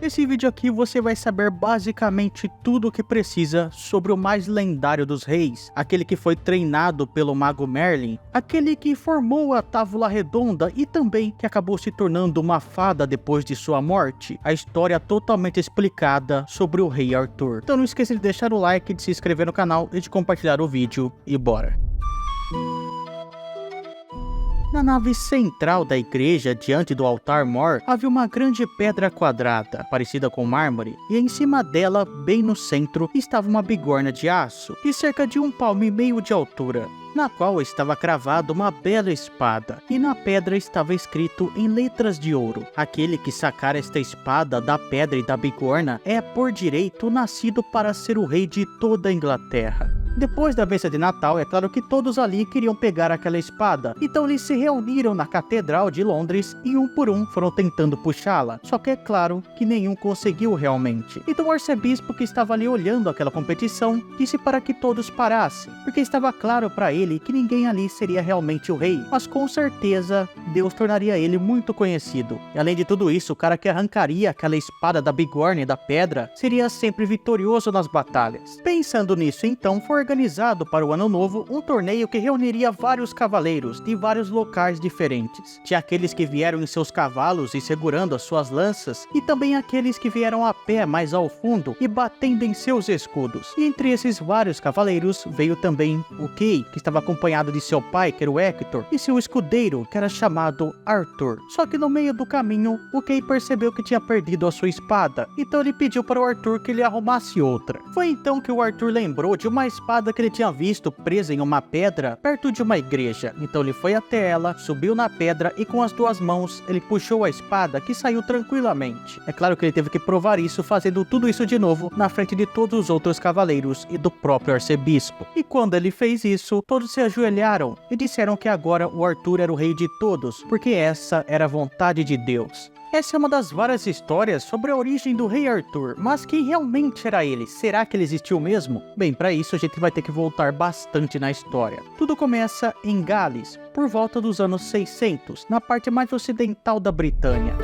Nesse vídeo aqui você vai saber basicamente tudo o que precisa sobre o mais lendário dos reis, aquele que foi treinado pelo mago Merlin, aquele que formou a Távola Redonda e também que acabou se tornando uma fada depois de sua morte. A história totalmente explicada sobre o rei Arthur. Então não esqueça de deixar o like, de se inscrever no canal e de compartilhar o vídeo e bora! Na nave central da igreja, diante do altar mor, havia uma grande pedra quadrada, parecida com mármore, e em cima dela, bem no centro, estava uma bigorna de aço, de cerca de 1,5 palmo de altura, na qual estava cravada uma bela espada, e na pedra estava escrito em letras de ouro: aquele que sacar esta espada da pedra e da bigorna é, por direito, nascido para ser o rei de toda a Inglaterra. Depois da missa de Natal, é claro que todos ali queriam pegar aquela espada, então eles se reuniram na Catedral de Londres e um por um foram tentando puxá-la, só que é claro que nenhum conseguiu realmente. Então o arcebispo, que estava ali olhando aquela competição, disse para que todos parassem, porque estava claro para ele que ninguém ali seria realmente o rei, mas com certeza Deus tornaria ele muito conhecido. E além de tudo isso, o cara que arrancaria aquela espada da bigorna e da pedra seria sempre vitorioso nas batalhas. Pensando nisso, então, foi organizado para o ano novo um torneio que reuniria vários cavaleiros de vários locais diferentes. Tinha aqueles que vieram em seus cavalos e segurando as suas lanças, e também aqueles que vieram a pé mais ao fundo e batendo em seus escudos. E entre esses vários cavaleiros veio também o Kay, que estava acompanhado de seu pai, que era o Hector, e seu escudeiro, que era chamado Arthur. Só que no meio do caminho, o Kay percebeu que tinha perdido a sua espada, então ele pediu para o Arthur que ele arrumasse outra. Foi então que o Arthur lembrou de uma espada que ele tinha visto presa em uma pedra perto de uma igreja. Então ele foi até ela, subiu na pedra e com as duas mãos ele puxou a espada, que saiu tranquilamente. É claro que ele teve que provar isso fazendo tudo isso de novo na frente de todos os outros cavaleiros e do próprio arcebispo. E quando ele fez isso, todos se ajoelharam e disseram que agora o Arthur era o rei de todos, porque essa era a vontade de Deus. Essa é uma das várias histórias sobre a origem do rei Arthur, mas quem realmente era ele? Será que ele existiu mesmo? Bem, para isso a gente vai ter que voltar bastante na história. Tudo começa em Gales, por volta dos anos 600, na parte mais ocidental da Britânia.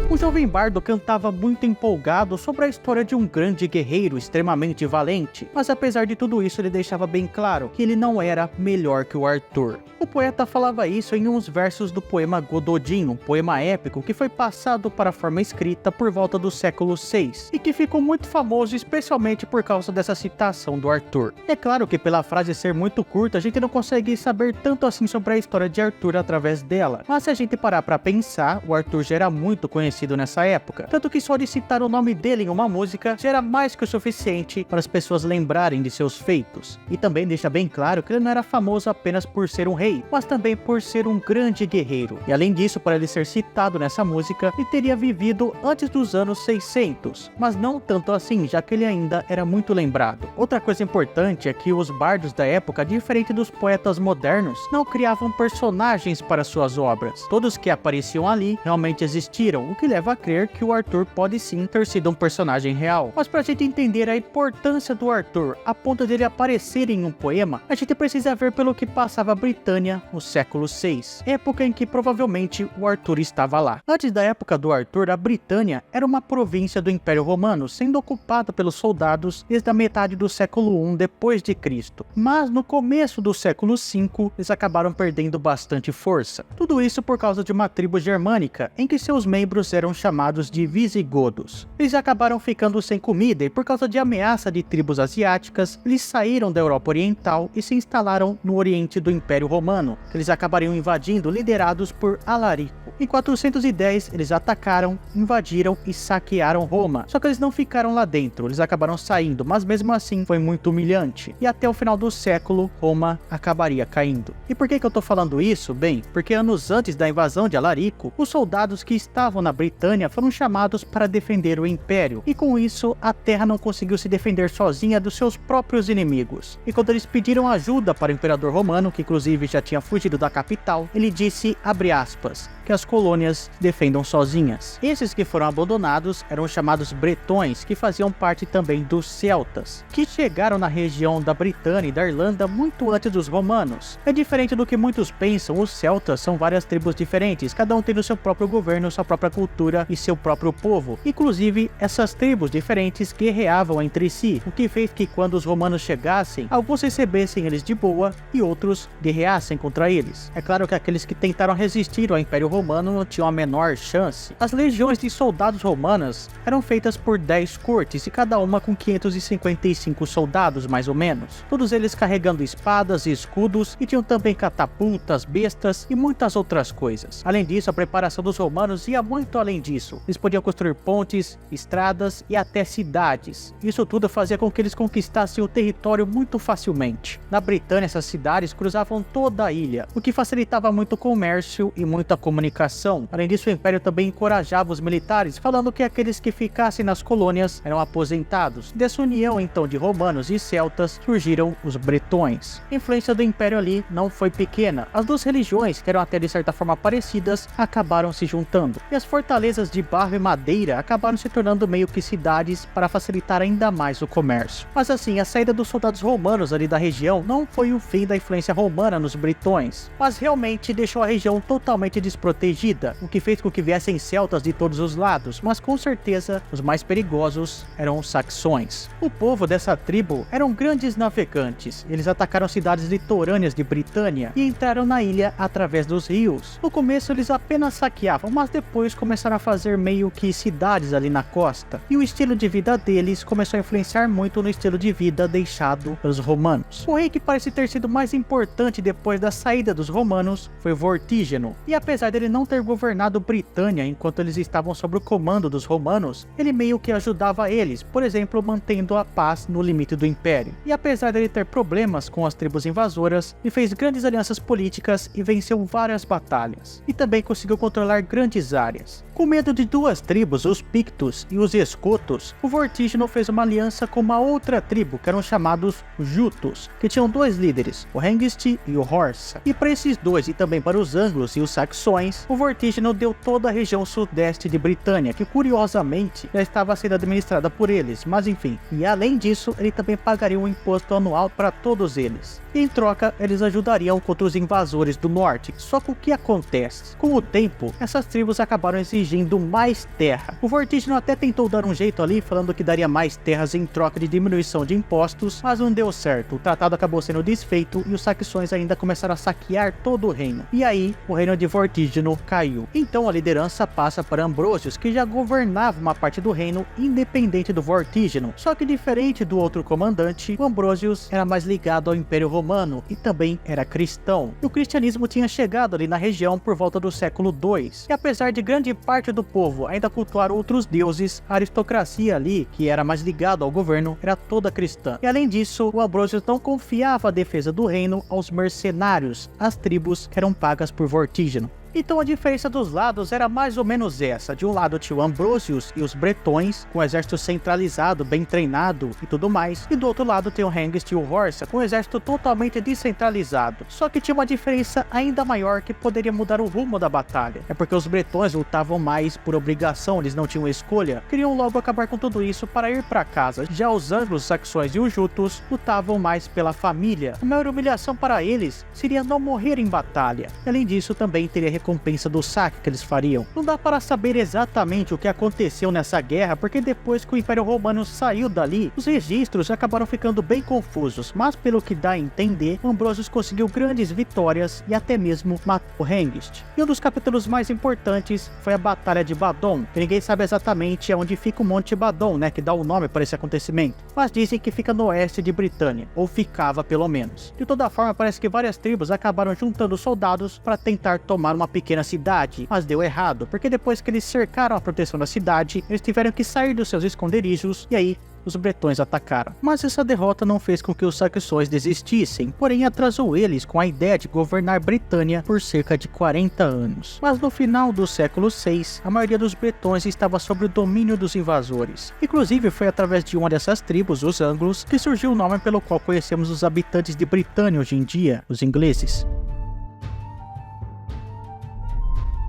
O jovem bardo cantava muito empolgado sobre a história de um grande guerreiro extremamente valente, mas apesar de tudo isso ele deixava bem claro que ele não era melhor que o Arthur. O poeta falava isso em uns versos do poema Gododin, um poema épico que foi passado para a forma escrita por volta do século VI, e que ficou muito famoso especialmente por causa dessa citação do Arthur. É claro que pela frase ser muito curta a gente não consegue saber tanto assim sobre a história de Arthur através dela, mas se a gente parar para pensar, o Arthur já era muito conhecido nessa época, tanto que só de citar o nome dele em uma música já era mais que o suficiente para as pessoas lembrarem de seus feitos. E também deixa bem claro que ele não era famoso apenas por ser um rei, mas também por ser um grande guerreiro. E além disso, para ele ser citado nessa música, ele teria vivido antes dos anos 600, mas não tanto assim, já que ele ainda era muito lembrado. Outra coisa importante é que os bardos da época, diferente dos poetas modernos, não criavam personagens para suas obras. Todos que apareciam ali realmente existiram, o que leva a crer que o Arthur pode sim ter sido um personagem real. Mas pra gente entender a importância do Arthur a ponto dele aparecer em um poema, a gente precisa ver pelo que passava a Britânia no século VI, época em que provavelmente o Arthur estava lá. Antes da época do Arthur, a Britânia era uma província do Império Romano, sendo ocupada pelos soldados desde a metade do século I depois de Cristo. Mas no começo do século V, eles acabaram perdendo bastante força. Tudo isso por causa de uma tribo germânica, em que seus membros eram chamados de visigodos. Eles acabaram ficando sem comida e por causa de ameaça de tribos asiáticas, eles saíram da Europa Oriental e se instalaram no Oriente do Império Romano, que eles acabariam invadindo, liderados por Alarico. Em 410, eles atacaram, invadiram e saquearam Roma. Só que eles não ficaram lá dentro, eles acabaram saindo, mas mesmo assim foi muito humilhante. E até o final do século, Roma acabaria caindo. E por que eu tô falando isso? Bem, porque anos antes da invasão de Alarico, os soldados que estavam na Britânia foram chamados para defender o Império. E com isso, a terra não conseguiu se defender sozinha dos seus próprios inimigos. E quando eles pediram ajuda para o Imperador Romano, que inclusive já tinha fugido da capital, ele disse, abre aspas, que as colônias se defendam sozinhas. Esses que foram abandonados eram chamados bretões, que faziam parte também dos celtas, que chegaram na região da Britânia e da Irlanda muito antes dos romanos. É diferente do que muitos pensam, os celtas são várias tribos diferentes, cada um tendo seu próprio governo, sua própria cultura e seu próprio povo. Inclusive, essas tribos diferentes guerreavam entre si, o que fez que quando os romanos chegassem, alguns recebessem eles de boa e outros guerreassem contra eles. É claro que aqueles que tentaram resistir ao Império Romano não tinham a menor chance. As legiões de soldados romanas eram feitas por 10 cortes e cada uma com 555 soldados mais ou menos, todos eles carregando espadas e escudos, e tinham também catapultas, bestas e muitas outras coisas. Além disso, a preparação dos romanos ia muito além disso. Eles podiam construir pontes, estradas e até cidades. Isso tudo fazia com que eles conquistassem o território muito facilmente. Na Britânia, essas cidades cruzavam toda a ilha, o que facilitava muito o comércio e muita comunicação. Além disso, o Império também encorajava os militares, falando que aqueles que ficassem nas colônias eram aposentados. Dessa união então de romanos e celtas surgiram os bretões. A influência do Império ali não foi pequena. As duas religiões, que eram até de certa forma parecidas, acabaram se juntando. E as fortalezas de barro e madeira acabaram se tornando meio que cidades para facilitar ainda mais o comércio. Mas assim, a saída dos soldados romanos ali da região não foi o fim da influência romana nos bretões, mas realmente deixou a região totalmente desprotegida, o que fez com que viessem celtas de todos os lados, mas com certeza os mais perigosos eram os saxões. O povo dessa tribo eram grandes navegantes. Eles atacaram cidades litorâneas de Britânia e entraram na ilha através dos rios. No começo eles apenas saqueavam, mas depois começaram a fazer meio que cidades ali na costa, e o estilo de vida deles começou a influenciar muito no estilo de vida deixado pelos romanos. O rei que parece ter sido mais importante depois da saída dos romanos foi Vortígeno, e apesar dele não ter governado Britânia enquanto eles estavam sob o comando dos romanos, ele meio que ajudava eles, por exemplo, mantendo a paz no limite do império. E apesar dele ter problemas com as tribos invasoras, ele fez grandes alianças políticas e venceu várias batalhas, e também conseguiu controlar grandes áreas. Com medo de duas tribos, os Pictos e os Escotos, o Vortígeno fez uma aliança com uma outra tribo, que eram chamados Jutos, que tinham dois líderes, o Hengist e o Horsa. E para esses dois, e também para os Anglos e os Saxões, o Vortígeno deu toda a região sudeste de Britânia, que curiosamente já estava sendo administrada por eles, mas enfim. E além disso, ele também pagaria um imposto anual para todos eles. E em troca, eles ajudariam contra os invasores do norte. Só que o que acontece? Com o tempo, essas tribos acabaram exigindo mais terra. O Vortígeno até tentou dar um jeito ali, falando que daria mais terras em troca de diminuição de impostos, mas não deu certo. O tratado acabou sendo desfeito e os saxões ainda começaram a saquear todo o reino. E aí, o reino de Vortígeno caiu. Então a liderança passa para Ambrosius, que já governava uma parte do reino independente do Vortígeno. Só que diferente do outro comandante, o Ambrosius era mais ligado ao Império Romano e também era cristão. E o cristianismo tinha chegado ali na região por volta do século II. E apesar de grande parte do povo ainda cultuar outros deuses, a aristocracia ali, que era mais ligada ao governo, era toda cristã. E além disso, o Ambrosius não confiava a defesa do reino aos mercenários, as tribos que eram pagas por Vortígeno. Então a diferença dos lados era mais ou menos essa. De um lado tinha o Ambrosius e os bretões, com o exército centralizado, bem treinado e tudo mais. E do outro lado tem o Hengist e o Horsa, com o exército totalmente descentralizado. Só que tinha uma diferença ainda maior que poderia mudar o rumo da batalha. É porque os bretões lutavam mais por obrigação, eles não tinham escolha. Queriam logo acabar com tudo isso para ir para casa. Já os anglos, saxões e os jutos lutavam mais pela família. A maior humilhação para eles seria não morrer em batalha. E, além disso, também teria recompensa do saque que eles fariam. Não dá para saber exatamente o que aconteceu nessa guerra, porque depois que o Império Romano saiu dali, os registros acabaram ficando bem confusos, mas pelo que dá a entender, Ambrosius conseguiu grandes vitórias e até mesmo matou Hengist. E um dos capítulos mais importantes foi a Batalha de Badon, que ninguém sabe exatamente onde fica o Monte Badon, que dá o nome para esse acontecimento, mas dizem que fica no oeste de Britânia, ou ficava pelo menos. De toda forma, parece que várias tribos acabaram juntando soldados para tentar tomar uma pequena cidade, mas deu errado, porque depois que eles cercaram a proteção da cidade, eles tiveram que sair dos seus esconderijos, e aí os bretões atacaram. Mas essa derrota não fez com que os saxões desistissem, porém atrasou eles com a ideia de governar Britânia por cerca de 40 anos. Mas no final do século VI, a maioria dos bretões estava sob o domínio dos invasores. Inclusive foi através de uma dessas tribos, os anglos, que surgiu o nome pelo qual conhecemos os habitantes de Britânia hoje em dia, os ingleses.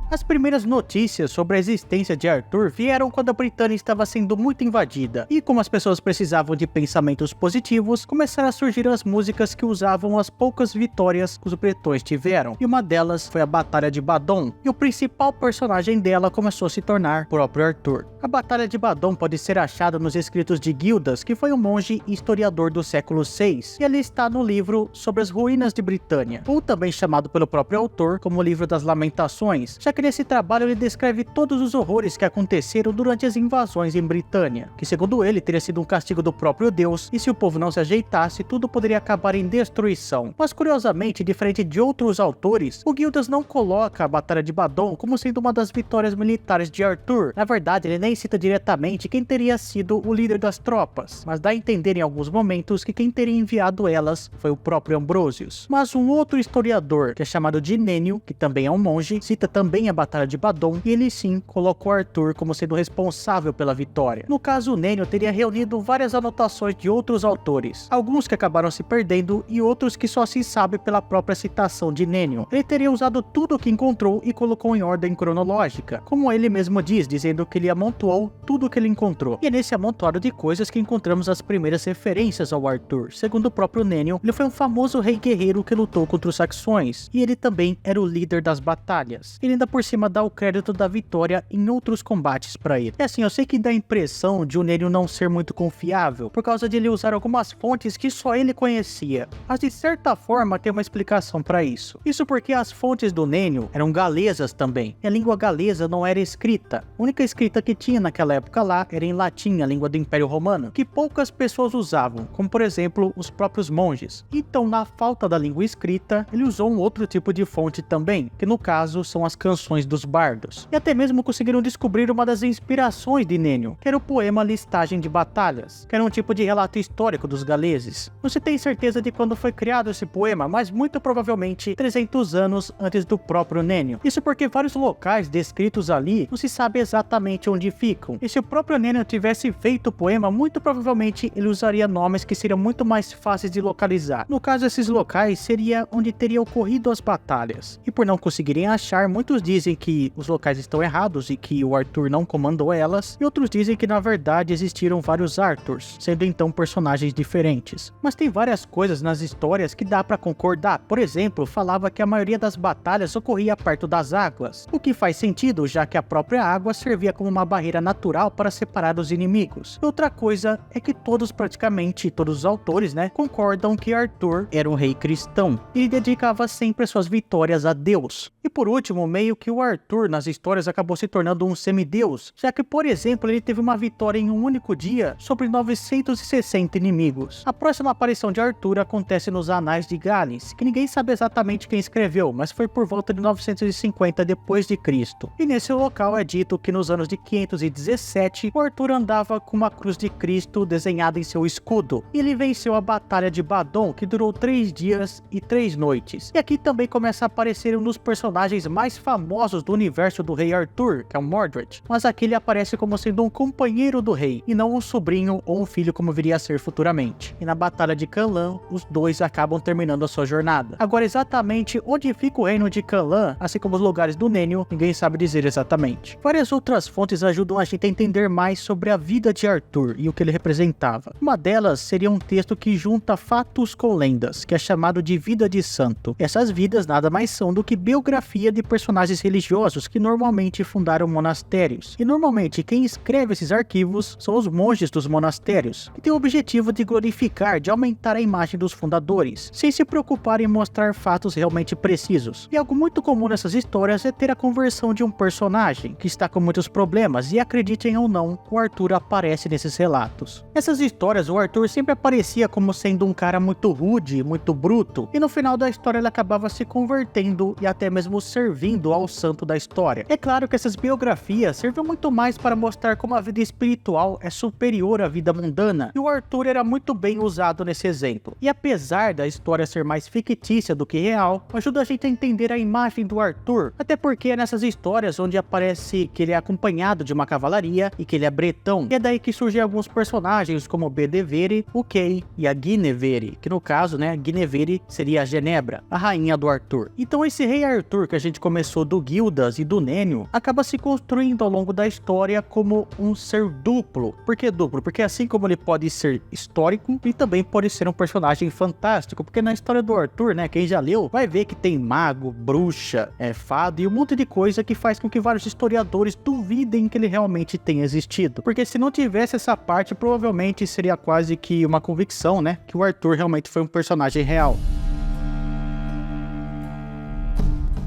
As primeiras notícias sobre a existência de Arthur vieram quando a Britânia estava sendo muito invadida, e como as pessoas precisavam de pensamentos positivos, começaram a surgir as músicas que usavam as poucas vitórias que os bretões tiveram, e uma delas foi a Batalha de Badon, e o principal personagem dela começou a se tornar o próprio Arthur. A Batalha de Badon pode ser achada nos escritos de Gildas, que foi um monge e historiador do século VI, e ele está no livro sobre as ruínas de Britânia, ou também chamado pelo próprio autor como o Livro das Lamentações, já que nesse trabalho ele descreve todos os horrores que aconteceram durante as invasões em Britânia, que segundo ele teria sido um castigo do próprio Deus, e se o povo não se ajeitasse, tudo poderia acabar em destruição. Mas curiosamente, diferente de outros autores, o Gildas não coloca a Batalha de Badon como sendo uma das vitórias militares de Arthur. Na verdade, ele nem cita diretamente quem teria sido o líder das tropas, mas dá a entender em alguns momentos que quem teria enviado elas foi o próprio Ambrosius. Mas um outro historiador, que é chamado de Nênio, que também é um monge, cita também a Batalha de Badon, e ele sim colocou Arthur como sendo responsável pela vitória. No caso, Nênio teria reunido várias anotações de outros autores, alguns que acabaram se perdendo e outros que só se sabe pela própria citação de Nênio. Ele teria usado tudo o que encontrou e colocou em ordem cronológica, como ele mesmo diz, dizendo que ele amontoou tudo o que ele encontrou. E é nesse amontoado de coisas que encontramos as primeiras referências ao Arthur. Segundo o próprio Nênio, ele foi um famoso rei guerreiro que lutou contra os saxões, e ele também era o líder das batalhas. Ele ainda por cima dá o crédito da vitória em outros combates para ele. E assim, eu sei que dá a impressão de o Nênio não ser muito confiável, por causa de ele usar algumas fontes que só ele conhecia, mas de certa forma tem uma explicação para isso. Isso porque as fontes do Nênio eram galesas também, e a língua galesa não era escrita. A única escrita que tinha naquela época lá era em latim, a língua do Império Romano, que poucas pessoas usavam, como por exemplo os próprios monges. Então, na falta da língua escrita, ele usou um outro tipo de fonte também, que no caso são as canções dos bardos. E até mesmo conseguiram descobrir uma das inspirações de Nênio, que era o poema Listagem de Batalhas, que era um tipo de relato histórico dos galeses. Não se tem certeza de quando foi criado esse poema, mas muito provavelmente 300 anos antes do próprio Nênio. Isso porque vários locais descritos ali não se sabe exatamente onde ficam. E se o próprio Nênio tivesse feito o poema, muito provavelmente ele usaria nomes que seriam muito mais fáceis de localizar. No caso, esses locais seria onde teria ocorrido as batalhas. E por não conseguirem achar, muitos dizem que os locais estão errados e que o Arthur não comandou elas, e outros dizem que na verdade existiram vários Arthurs, sendo então personagens diferentes. Mas tem várias coisas nas histórias que dá pra concordar. Por exemplo, falava que a maioria das batalhas ocorria perto das águas, o que faz sentido, já que a própria água servia como uma barreira natural para separar os inimigos. E outra coisa é que praticamente todos os autores, concordam que Arthur era um rei cristão. Ele dedicava sempre as suas vitórias a Deus. E por último, meio que o Arthur nas histórias acabou se tornando um semideus, já que, por exemplo, ele teve uma vitória em um único dia sobre 960 inimigos. A próxima aparição de Arthur acontece nos Anais de Gales, que ninguém sabe exatamente quem escreveu, mas foi por volta de 950 depois de Cristo. E nesse local é dito que nos anos de 517, o Arthur andava com uma cruz de Cristo desenhada em seu escudo, e ele venceu a Batalha de Badon, que durou 3 dias e 3 noites. E aqui também começa a aparecer um dos personagens mais famosos do universo do rei Arthur, que é o Mordred, mas aqui ele aparece como sendo um companheiro do rei, e não um sobrinho ou um filho como viria a ser futuramente. E na Batalha de Canlan, os dois acabam terminando a sua jornada. Agora, exatamente onde fica o reino de Canlan, assim como os lugares do Nênio, ninguém sabe dizer exatamente. Várias outras fontes ajudam a gente a entender mais sobre a vida de Arthur e o que ele representava. Uma delas seria um texto que junta fatos com lendas, que é chamado de Vida de Santo. Essas vidas nada mais são do que biografia de personagens religiosos que normalmente fundaram monastérios. E normalmente quem escreve esses arquivos são os monges dos monastérios, que têm o objetivo de glorificar, de aumentar a imagem dos fundadores, sem se preocupar em mostrar fatos realmente precisos. E algo muito comum nessas histórias é ter a conversão de um personagem que está com muitos problemas, e acreditem ou não, o Arthur aparece nesses relatos. Nessas histórias, o Arthur sempre aparecia como sendo um cara muito rude, muito bruto, e no final da história ele acabava se convertendo e até mesmo servindo ao santo da história. É claro que essas biografias servem muito mais para mostrar como a vida espiritual é superior à vida mundana, e o Arthur era muito bem usado nesse exemplo. E apesar da história ser mais fictícia do que real, ajuda a gente a entender a imagem do Arthur, até porque é nessas histórias onde aparece que ele é acompanhado de uma cavalaria e que ele é bretão, e é daí que surgem alguns personagens como Bedevere, o Kay e a Guinevere, que no caso, Guinevere seria a Genebra, a rainha do Arthur. Então esse rei Arthur que a gente começou do do Gildas e do Nênio acaba se construindo ao longo da história como um ser duplo. Por que duplo? Porque assim como ele pode ser histórico, ele também pode ser um personagem fantástico, porque na história do Arthur, né, quem já leu, vai ver que tem mago, bruxa, fado e um monte de coisa que faz com que vários historiadores duvidem que ele realmente tenha existido. Porque se não tivesse essa parte, provavelmente seria quase que uma convicção, né, que o Arthur realmente foi um personagem real.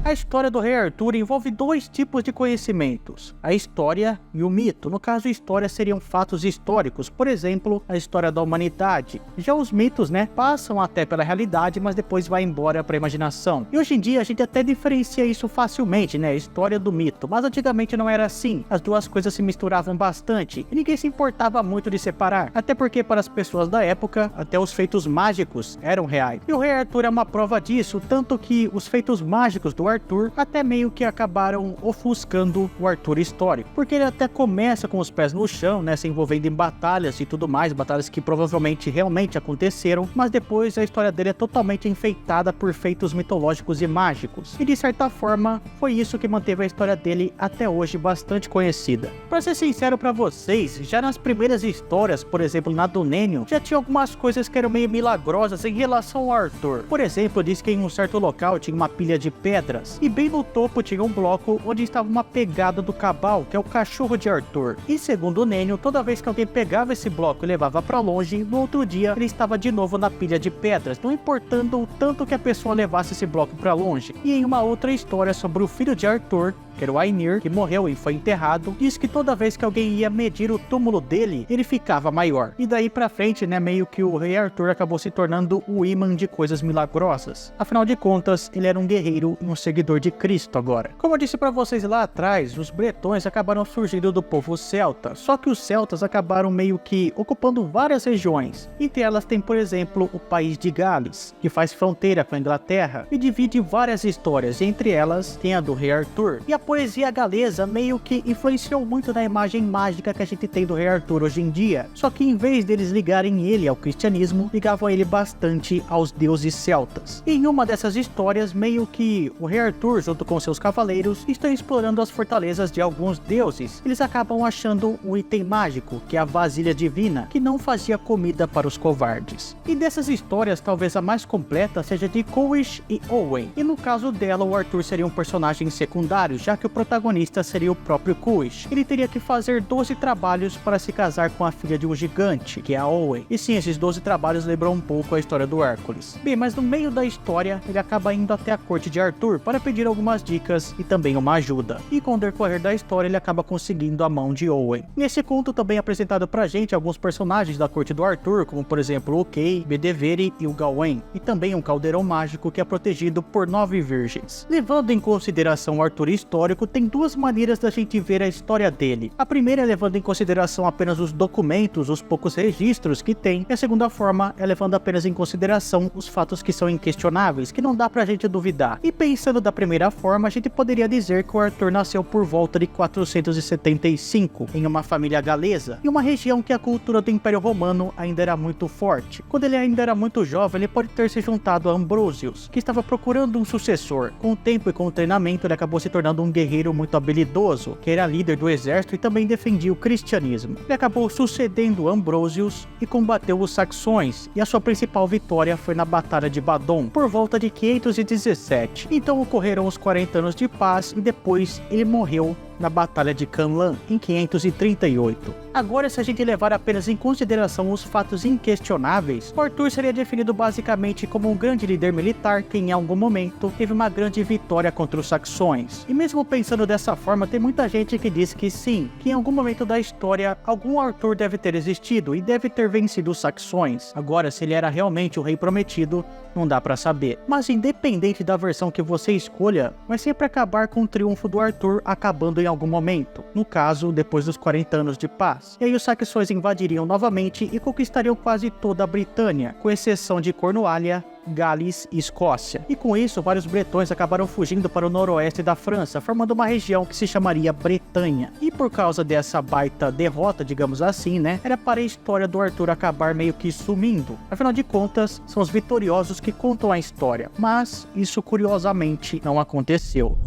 A história do Rei Arthur envolve dois tipos de conhecimentos, a história e o mito. No caso, história seriam fatos históricos, por exemplo, a história da humanidade. Já os mitos, né, passam até pela realidade, mas depois vai embora para a imaginação. E hoje em dia a gente até diferencia isso facilmente, né, a história do mito, mas antigamente não era assim. As duas coisas se misturavam bastante e ninguém se importava muito de separar, até porque para as pessoas da época, até os feitos mágicos eram reais. E o Rei Arthur é uma prova disso, tanto que os feitos mágicos do Arthur até meio que acabaram ofuscando o Arthur histórico, porque ele até começa com os pés no chão, né, se envolvendo em batalhas e tudo mais, batalhas que provavelmente realmente aconteceram, mas depois a história dele é totalmente enfeitada por feitos mitológicos e mágicos, e de certa forma foi isso que manteve a história dele até hoje bastante conhecida. Pra ser sincero pra vocês, já nas primeiras histórias, por exemplo na do Nênio, já tinha algumas coisas que eram meio milagrosas em relação ao Arthur. Por exemplo, diz que em um certo local tinha uma pilha de pedras, e bem no topo tinha um bloco onde estava uma pegada do Cabal, que é o cachorro de Arthur. E segundo o Nênio, toda vez que alguém pegava esse bloco e levava para longe, no outro dia ele estava de novo na pilha de pedras, não importando o tanto que a pessoa levasse esse bloco para longe. E em uma outra história sobre o filho de Arthur, que era o Ainir, que morreu e foi enterrado, diz que toda vez que alguém ia medir o túmulo dele, ele ficava maior. E daí pra frente, né, meio que o Rei Arthur acabou se tornando o imã de coisas milagrosas. Afinal de contas, ele era um guerreiro e um seguidor de Cristo agora. Como eu disse pra vocês lá atrás, os bretões acabaram surgindo do povo celta, só que os celtas acabaram meio que ocupando várias regiões. Entre elas tem, por exemplo, o país de Gales, que faz fronteira com a Inglaterra e divide várias histórias, e entre elas tem a do Rei Arthur. E a poesia galesa meio que influenciou muito na imagem mágica que a gente tem do Rei Arthur hoje em dia, só que em vez deles ligarem ele ao cristianismo, ligavam ele bastante aos deuses celtas. E em uma dessas histórias, meio que o Rei Arthur, junto com seus cavaleiros, estão explorando as fortalezas de alguns deuses. Eles acabam achando um item mágico, que é a vasilha divina, que não fazia comida para os covardes. E dessas histórias, talvez a mais completa seja de Coish e Owen, e no caso dela, o Arthur seria um personagem secundário, já que o protagonista seria o próprio Coish. Ele teria que fazer 12 trabalhos para se casar com a filha de um gigante, que é a Owen. E sim, esses 12 trabalhos lembram um pouco a história do Hércules. Bem, mas no meio da história, ele acaba indo até a corte de Arthur para pedir algumas dicas e também uma ajuda. E com o decorrer da história, ele acaba conseguindo a mão de Owen. Nesse conto também é apresentado pra gente alguns personagens da corte do Arthur, como por exemplo o Kay, Bedevere e o Gawain, e também um caldeirão mágico que é protegido por 9 virgens. Levando em consideração o Arthur histórico, tem duas maneiras da gente ver a história dele. A primeira é levando em consideração apenas os documentos, os poucos registros que tem, e a segunda forma é levando apenas em consideração os fatos que são inquestionáveis, que não dá pra gente duvidar. E pensando da primeira forma, a gente poderia dizer que o Arthur nasceu por volta de 475, em uma família galesa, em uma região que a cultura do Império Romano ainda era muito forte. Quando ele ainda era muito jovem, ele pode ter se juntado a Ambrosius, que estava procurando um sucessor. Com o tempo e com o treinamento, ele acabou se tornando um guerreiro muito habilidoso, que era líder do exército e também defendia o cristianismo. Ele acabou sucedendo Ambrosius e combateu os saxões, e a sua principal vitória foi na Batalha de Badon, por volta de 517. Então ocorreram os 40 anos de paz e depois ele morreu na Batalha de Canlan, em 538. Agora, se a gente levar apenas em consideração os fatos inquestionáveis, o Arthur seria definido basicamente como um grande líder militar que em algum momento teve uma grande vitória contra os saxões. E mesmo pensando dessa forma, tem muita gente que diz que sim, que em algum momento da história, algum Arthur deve ter existido e deve ter vencido os saxões. Agora, se ele era realmente o rei prometido, não dá pra saber. Mas independente da versão que você escolha, vai sempre acabar com o triunfo do Arthur acabando em algum momento, no caso, depois dos 40 anos de paz. E aí os saxões invadiriam novamente e conquistariam quase toda a Britânia, com exceção de Cornualha, Gales e Escócia. E com isso, vários bretões acabaram fugindo para o noroeste da França, formando uma região que se chamaria Bretanha. E por causa dessa baita derrota, digamos assim, né, era para a história do Arthur acabar meio que sumindo. Afinal de contas, são os vitoriosos que contam a história. Mas isso, curiosamente, não aconteceu.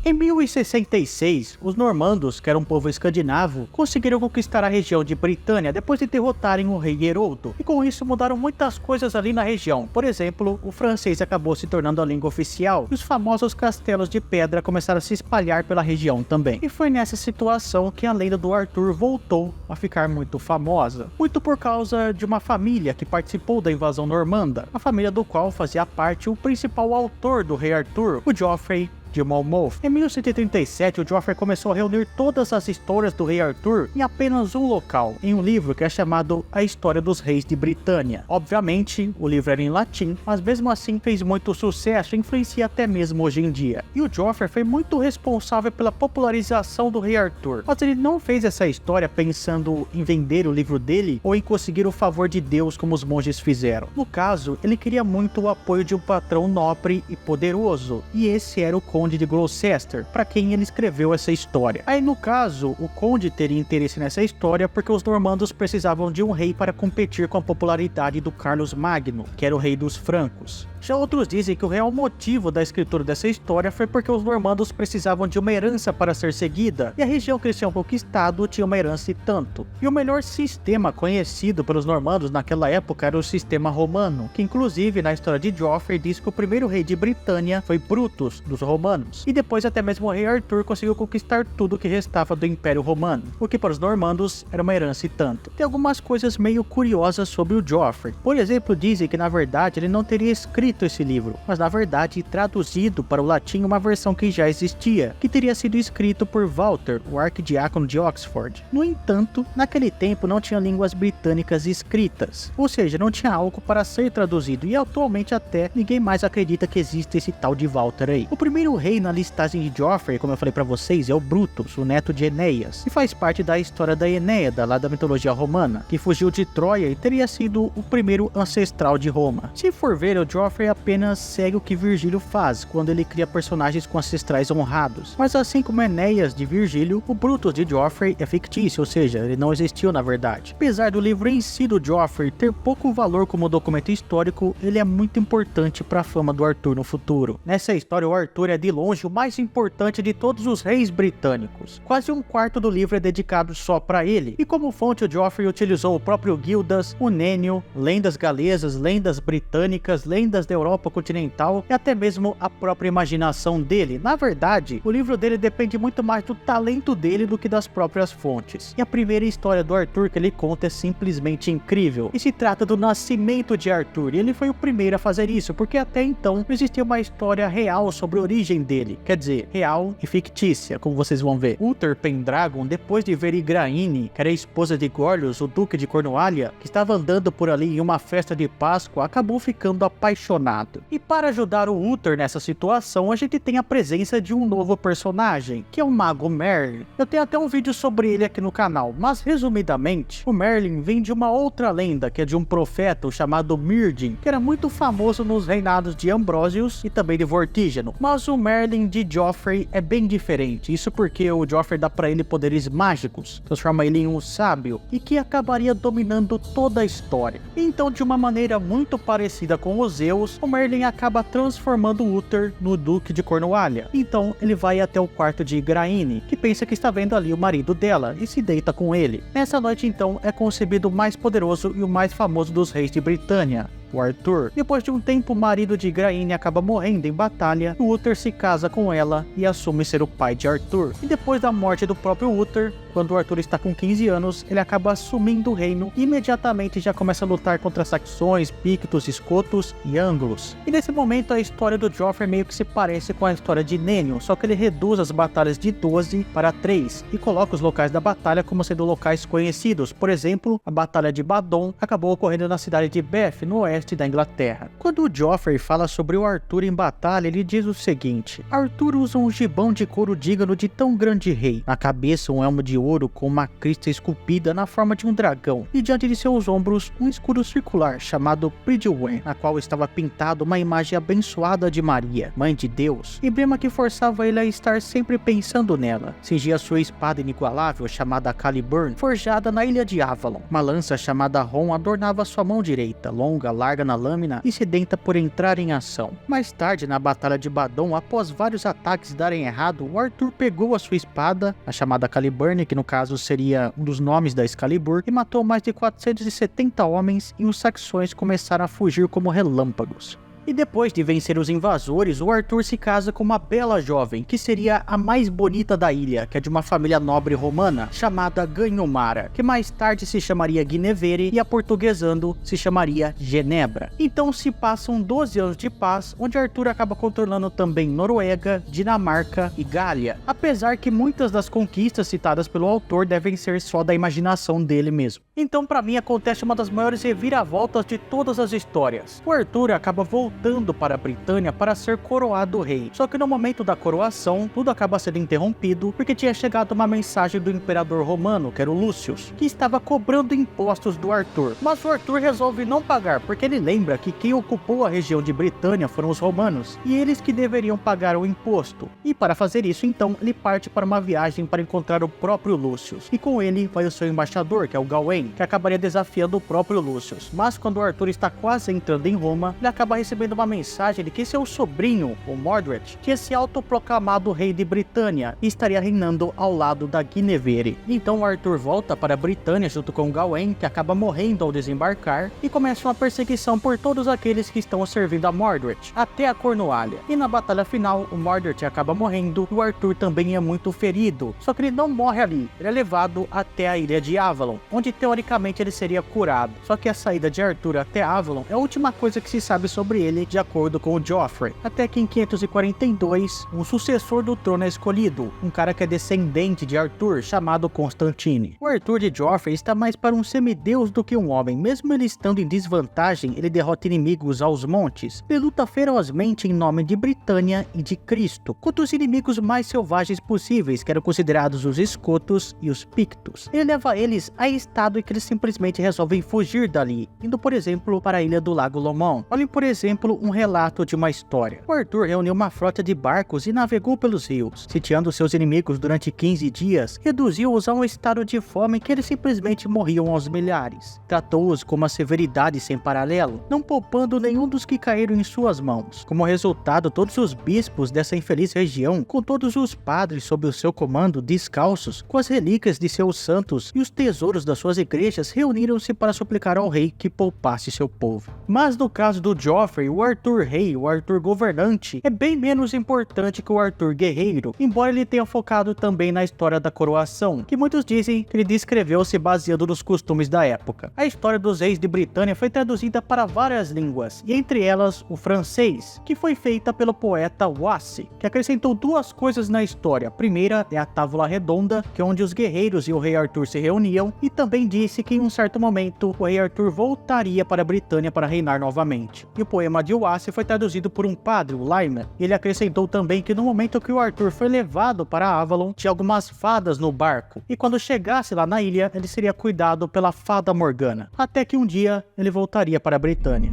Em 1066, os normandos, que era um povo escandinavo, conseguiram conquistar a região de Britânia depois de derrotarem o rei Herodo, e com isso mudaram muitas coisas ali na região. Por exemplo, o francês acabou se tornando a língua oficial e os famosos castelos de pedra começaram a se espalhar pela região também. E foi nessa situação que a lenda do Arthur voltou a ficar muito famosa, muito por causa de uma família que participou da invasão normanda, a família do qual fazia parte o principal autor do rei Arthur, o Geoffrey de Monmouth. Em 1137, o Joffrey começou a reunir todas as histórias do rei Arthur em apenas um local, em um livro que é chamado A História dos Reis de Britânia. Obviamente, o livro era em latim, mas mesmo assim fez muito sucesso e influencia até mesmo hoje em dia. E o Joffrey foi muito responsável pela popularização do rei Arthur, mas ele não fez essa história pensando em vender o livro dele ou em conseguir o favor de Deus como os monges fizeram. No caso, ele queria muito o apoio de um patrão nobre e poderoso, e esse era o Conde de Gloucester, para quem ele escreveu essa história. Aí no caso, o Conde teria interesse nessa história porque os normandos precisavam de um rei para competir com a popularidade do Carlos Magno, que era o rei dos francos. Já outros dizem que o real motivo da escritura dessa história foi porque os normandos precisavam de uma herança para ser seguida, e a região que eles tinham conquistado tinha uma herança e tanto. E o melhor sistema conhecido pelos normandos naquela época era o sistema romano, que inclusive na história de Joffrey diz que o primeiro rei de Britânia foi Brutus, dos romanos, e depois até mesmo o rei Arthur conseguiu conquistar tudo que restava do Império Romano, o que para os normandos era uma herança e tanto. Tem algumas coisas meio curiosas sobre o Joffrey. Por exemplo, dizem que na verdade ele não teria escrito esse livro, mas na verdade traduzido para o latim uma versão que já existia, que teria sido escrito por Walter, o arquidiácono de Oxford. No entanto, naquele tempo não tinha línguas britânicas escritas, ou seja, não tinha algo para ser traduzido, e atualmente até ninguém mais acredita que existe esse tal de Walter aí. O primeiro rei na listagem de Joffrey, como eu falei para vocês, é o Brutus, o neto de Enéas, e faz parte da história da Enéada, lá da mitologia romana, que fugiu de Troia e teria sido o primeiro ancestral de Roma. Se for ver, o Joffrey apenas segue o que Virgílio faz quando ele cria personagens com ancestrais honrados, mas assim como Enéas de Virgílio, o Brutus de Joffrey é fictício, ou seja, ele não existiu na verdade. Apesar do livro em si do Joffrey ter pouco valor como documento histórico, ele é muito importante para a fama do Arthur no futuro. Nessa história, o Arthur é de longe o mais importante de todos os reis britânicos. Quase um quarto do livro é dedicado só para ele, e como fonte o Joffrey utilizou o próprio Gildas, o Nênio, lendas galesas, lendas britânicas, lendas da Europa continental e até mesmo a própria imaginação dele. Na verdade, o livro dele depende muito mais do talento dele do que das próprias fontes. E a primeira história do Arthur que ele conta é simplesmente incrível. E se trata do nascimento de Arthur, e ele foi o primeiro a fazer isso, porque até então não existia uma história real sobre a origem dele. Quer dizer, real e fictícia, como vocês vão ver. Uther Pendragon, depois de ver Igraine, que era a esposa de Gorlius, o duque de Cornualha, que estava andando por ali em uma festa de Páscoa, acabou ficando apaixonado. E para ajudar o Uther nessa situação, a gente tem a presença de um novo personagem, que é o Mago Merlin. Eu tenho até um vídeo sobre ele aqui no canal, mas resumidamente, o Merlin vem de uma outra lenda, que é de um profeta chamado Myrdin, que era muito famoso nos reinados de Ambrosius e também de Vortígeno. Mas o Merlin de Joffrey é bem diferente, isso porque o Joffrey dá pra ele poderes mágicos, transforma ele em um sábio, e que acabaria dominando toda a história. Então, de uma maneira muito parecida com os Zeus, o Merlin acaba transformando Uther no Duque de Cornualha. Então ele vai até o quarto de Igraine, que pensa que está vendo ali o marido dela, e se deita com ele. Nessa noite então é concebido o mais poderoso e o mais famoso dos reis de Britânia, o Arthur. Depois de um tempo, o marido de Igraine acaba morrendo em batalha, o Uther se casa com ela e assume ser o pai de Arthur. E depois da morte do próprio Uther, quando o Arthur está com 15 anos, ele acaba assumindo o reino e imediatamente já começa a lutar contra saxões, pictos, escotos e anglos. E nesse momento a história do Joffrey meio que se parece com a história de Nênio, só que ele reduz as batalhas de 12 para 3 e coloca os locais da batalha como sendo locais conhecidos. Por exemplo, a Batalha de Badon acabou ocorrendo na cidade de Bath, no oeste da Inglaterra. Quando o Joffrey fala sobre o Arthur em batalha, ele diz o seguinte: Arthur usa um gibão de couro digno de tão grande rei, na cabeça um elmo de ouro com uma crista esculpida na forma de um dragão, e diante de seus ombros um escudo circular chamado Bridgewen, na qual estava pintado uma imagem abençoada de Maria, Mãe de Deus, emblema que forçava ele a estar sempre pensando nela. Cingia sua espada inigualável chamada Caliburn, forjada na ilha de Avalon. Uma lança chamada Ron adornava sua mão direita, longa, larga na lâmina e sedenta por entrar em ação. Mais tarde, na Batalha de Badon, após vários ataques darem errado, o Arthur pegou a sua espada, a chamada Caliburn, que no caso seria um dos nomes da Excalibur, e matou mais de 470 homens, e os saxões começaram a fugir como relâmpagos. E depois de vencer os invasores, o Arthur se casa com uma bela jovem, que seria a mais bonita da ilha, que é de uma família nobre romana, chamada Ganhomara, que mais tarde se chamaria Guinevere e aportuguesando se chamaria Genebra. Então se passam 12 anos de paz, onde Arthur acaba controlando também Noruega, Dinamarca e Gália, apesar que muitas das conquistas citadas pelo autor devem ser só da imaginação dele mesmo. Então para mim acontece uma das maiores reviravoltas de todas as histórias. O Arthur acaba voltando para a Britânia para ser coroado rei, só que no momento da coroação, tudo acaba sendo interrompido porque tinha chegado uma mensagem do imperador romano, que era o Lúcius, que estava cobrando impostos do Arthur. Mas o Arthur resolve não pagar, porque ele lembra que quem ocupou a região de Britânia foram os romanos, e eles que deveriam pagar o imposto. E para fazer isso, então, ele parte para uma viagem para encontrar o próprio Lúcius, e com ele vai o seu embaixador, que é o Gawain, que acabaria desafiando o próprio Lúcius. Mas quando o Arthur está quase entrando em Roma, ele acaba recebendo uma mensagem de que seu sobrinho, o Mordred, tinha se autoproclamado rei de Britânia e estaria reinando ao lado da Guinevere. Então o Arthur volta para a Britânia junto com Gawain, que acaba morrendo ao desembarcar, e começa uma perseguição por todos aqueles que estão servindo a Mordred, até a Cornualha. E na batalha final, o Mordred acaba morrendo e o Arthur também é muito ferido, só que ele não morre ali, ele é levado até a ilha de Avalon, onde teoricamente ele seria curado. Só que a saída de Arthur até Avalon é a última coisa que se sabe sobre ele, de acordo com o Joffrey. Até que em 542, um sucessor do trono é escolhido, um cara que é descendente de Arthur, chamado Constantine. O Arthur de Joffrey está mais para um semideus do que um homem. Mesmo ele estando em desvantagem, ele derrota inimigos aos montes. Ele luta ferozmente em nome de Britânia e de Cristo, contra os inimigos mais selvagens possíveis, que eram considerados os escotos e os pictos. Ele leva eles a estado em que eles simplesmente resolvem fugir dali, indo por exemplo para a ilha do Lago Lomond. Olhem por exemplo um relato de uma história. O Arthur reuniu uma frota de barcos e navegou pelos rios, sitiando seus inimigos durante 15 dias, reduziu-os a um estado de fome que eles simplesmente morriam aos milhares. Tratou-os com uma severidade sem paralelo, não poupando nenhum dos que caíram em suas mãos. Como resultado, todos os bispos dessa infeliz região, com todos os padres sob o seu comando, descalços, com as relíquias de seus santos e os tesouros das suas igrejas, reuniram-se para suplicar ao rei que poupasse seu povo. Mas no caso do Joffrey, o Arthur rei, o Arthur governante, é bem menos importante que o Arthur guerreiro, embora ele tenha focado também na história da coroação, que muitos dizem que ele descreveu se baseando nos costumes da época. A história dos reis de Britânia foi traduzida para várias línguas, e entre elas o francês, que foi feita pelo poeta Wace, que acrescentou duas coisas na história. A primeira é a Távola Redonda, que é onde os guerreiros e o rei Arthur se reuniam, e também disse que em um certo momento o rei Arthur voltaria para a Britânia para reinar novamente. E o poema de Wace foi traduzido por um padre, o Lyman. Ele acrescentou também que no momento que o Arthur foi levado para Avalon, tinha algumas fadas no barco, e quando chegasse lá na ilha, ele seria cuidado pela fada Morgana, até que um dia ele voltaria para a Britânia.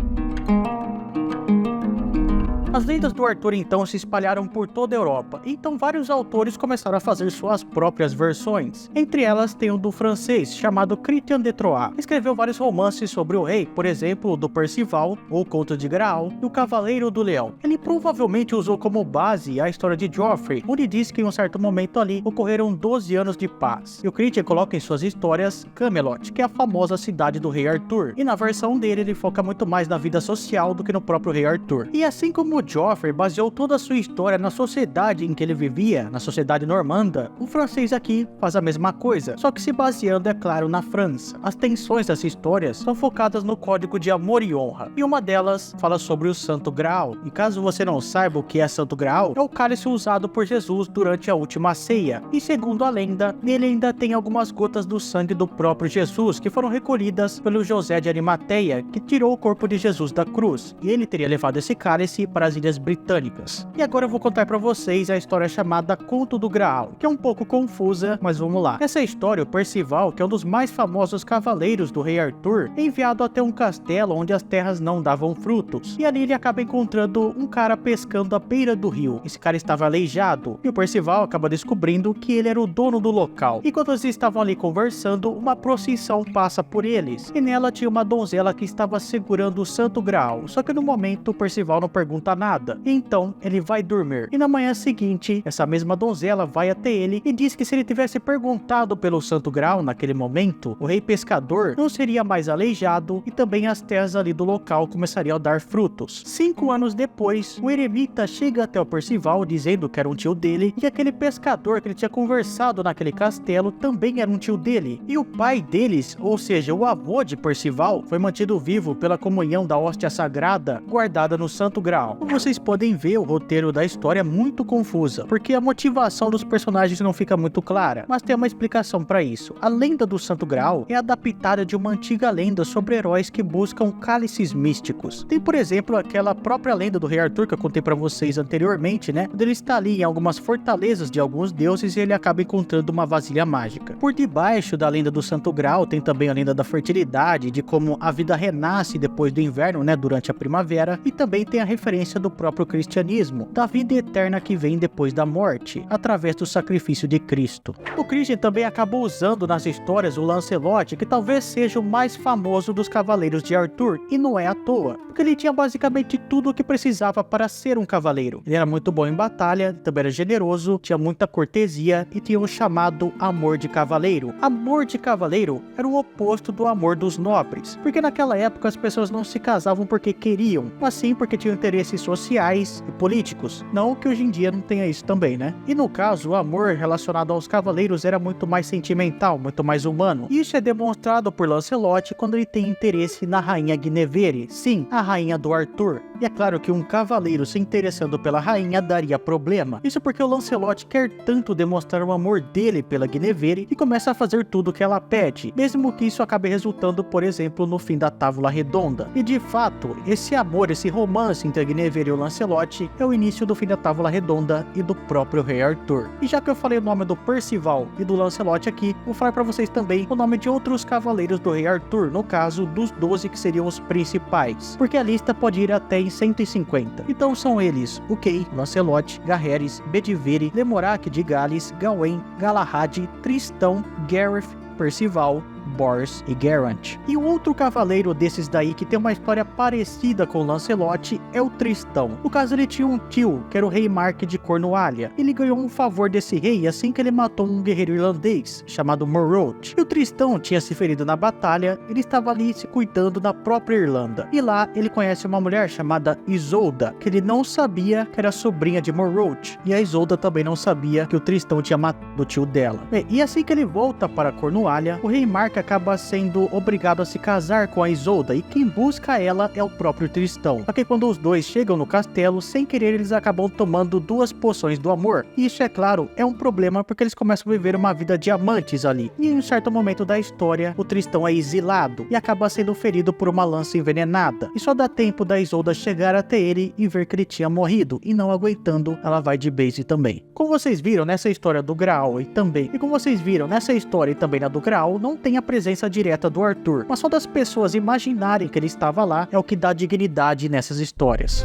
As lendas do Arthur então se espalharam por toda a Europa, então vários autores começaram a fazer suas próprias versões. Entre elas tem o do francês, chamado Christian de Troyes. Escreveu vários romances sobre o rei, por exemplo o do Percival, o Conto de Graal e o Cavaleiro do Leão. Ele provavelmente usou como base a história de Joffrey, onde diz que em um certo momento ali ocorreram 12 anos de paz. E o Christian coloca em suas histórias Camelot, que é a famosa cidade do rei Arthur, e na versão dele ele foca muito mais na vida social do que no próprio rei Arthur. E assim como Joffrey baseou toda a sua história na sociedade em que ele vivia, na sociedade normanda, o francês aqui faz a mesma coisa, só que se baseando, é claro, na França. As tensões dessas histórias são focadas no código de amor e honra, e uma delas fala sobre o Santo Graal. E caso você não saiba o que é Santo Graal, é o cálice usado por Jesus durante a última ceia, e segundo a lenda, nele ainda tem algumas gotas do sangue do próprio Jesus, que foram recolhidas pelo José de Arimateia, que tirou o corpo de Jesus da cruz, e ele teria levado esse cálice para das Ilhas Britânicas. E agora eu vou contar pra vocês a história chamada Conto do Graal, que é um pouco confusa, mas vamos lá. Nessa história, o Percival, que é um dos mais famosos cavaleiros do rei Arthur, é enviado até um castelo onde as terras não davam frutos. E ali ele acaba encontrando um cara pescando à beira do rio. Esse cara estava aleijado, e o Percival acaba descobrindo que ele era o dono do local. E quando eles estavam ali conversando, uma procissão passa por eles, e nela tinha uma donzela que estava segurando o Santo Graal. Só que no momento o Percival não pergunta nada, então ele vai dormir. E na manhã seguinte, essa mesma donzela vai até ele e diz que se ele tivesse perguntado pelo Santo Graal naquele momento, o rei pescador não seria mais aleijado e também as terras ali do local começariam a dar frutos. 5 anos depois, o eremita chega até o Percival dizendo que era um tio dele, e aquele pescador que ele tinha conversado naquele castelo também era um tio dele. E o pai deles, ou seja, o avô de Percival, foi mantido vivo pela comunhão da hóstia sagrada guardada no Santo Graal. Como vocês podem ver, o roteiro da história é muito confusa, porque a motivação dos personagens não fica muito clara, mas tem uma explicação para isso. A lenda do Santo Graal é adaptada de uma antiga lenda sobre heróis que buscam cálices místicos. Tem, por exemplo, aquela própria lenda do rei Arthur que eu contei para vocês anteriormente, né? Quando ele está ali em algumas fortalezas de alguns deuses e ele acaba encontrando uma vasilha mágica. Por debaixo da lenda do Santo Graal tem também a lenda da fertilidade, de como a vida renasce depois do inverno, né? Durante a primavera, e também tem a referência do próprio cristianismo, da vida eterna que vem depois da morte, através do sacrifício de Cristo. O Christian também acabou usando nas histórias o Lancelot, que talvez seja o mais famoso dos cavaleiros de Arthur, e não é à toa, porque ele tinha basicamente tudo o que precisava para ser um cavaleiro. Ele era muito bom em batalha, também era generoso, tinha muita cortesia e tinha o chamado amor de cavaleiro. Amor de cavaleiro era o oposto do amor dos nobres, porque naquela época as pessoas não se casavam porque queriam, mas sim porque tinham interesses sociais e políticos. Não que hoje em dia não tenha isso também, né? E no caso, o amor relacionado aos cavaleiros era muito mais sentimental, muito mais humano. Isso é demonstrado por Lancelot quando ele tem interesse na rainha Guinevere, sim, a rainha do Arthur. E é claro que um cavaleiro se interessando pela rainha daria problema. Isso porque o Lancelot quer tanto demonstrar o amor dele pela Guinevere e começa a fazer tudo o que ela pede, mesmo que isso acabe resultando, por exemplo, no fim da Távola Redonda. E de fato, esse amor, esse romance entre a Guinevere e o Lancelot é o início do fim da Távola Redonda e do próprio rei Arthur. E já que eu falei o nome do Percival e do Lancelot aqui, vou falar pra vocês também o nome de outros cavaleiros do rei Arthur, no caso dos 12 que seriam os principais, porque a lista pode ir até em 150. Então são eles: o Kay, Lancelot, Gaheris, Bedivere, Lemorak de Gales, Gawain, Galahad, Tristão, Gareth, Percival, Bors e Geraint. E o outro cavaleiro desses daí que tem uma história parecida com Lancelot é o Tristão. No caso, ele tinha um tio, que era o rei Mark de Cornualha. Ele ganhou um favor desse rei assim que ele matou um guerreiro irlandês, chamado Morroth. E o Tristão tinha se ferido na batalha, ele estava ali se cuidando da própria Irlanda. E lá, ele conhece uma mulher chamada Isolda, que ele não sabia que era sobrinha de Morroth. E a Isolda também não sabia que o Tristão tinha matado o tio dela. Bem, e assim que ele volta para Cornualha, o rei Mark acaba sendo obrigado a se casar com a Isolda, e quem busca ela é o próprio Tristão. Só que quando os dois chegam no castelo, sem querer eles acabam tomando 2 poções do amor. E isso, é claro, é um problema porque eles começam a viver uma vida de amantes ali. E em um certo momento da história, o Tristão é exilado e acaba sendo ferido por uma lança envenenada. E só dá tempo da Isolda chegar até ele e ver que ele tinha morrido, e não aguentando, ela vai de base também. Como vocês viram nessa história do Graal e como vocês viram nessa história e também na do Graal, não tem a presença direta do Arthur, mas só das pessoas imaginarem que ele estava lá é o que dá dignidade nessas histórias.